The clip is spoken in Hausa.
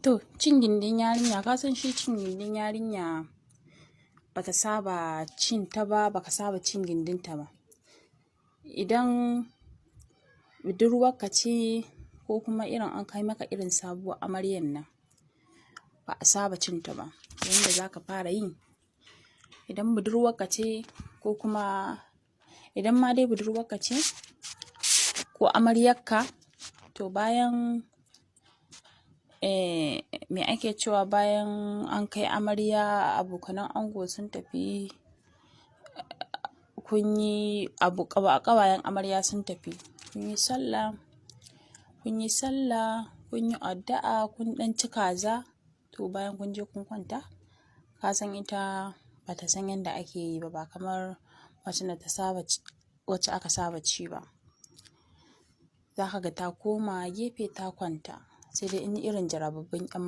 To, cin gindin yarinya, ka san shi cin gindin yarinya bata saba cin ta ba, baka saba cin gindinta ba. Idan budurwarka ce ko kuma irin an kai maka irin sabuwar amaryan nan, ba a saba cin ta ba. Yanda za ka fara yi, idan budurwarka ce ko kuma idan ma dai budurwarka ce ko amaryarka, to bayan me ake cewa bayan an kai amarya, abokanan ango sun tafi, kun yi ƙawayen amarya sun tafi, kun yi sallah, kun yi addu'a, kun ɗan ci kaza, to bayan kun je kun kwanta, ka san ita bata san yanda ake yi ba, ba kamar wacce aka saba ci ba. Za ka ga ta koma gefe ta kwanta, sai dai in irin jarababbun 'yan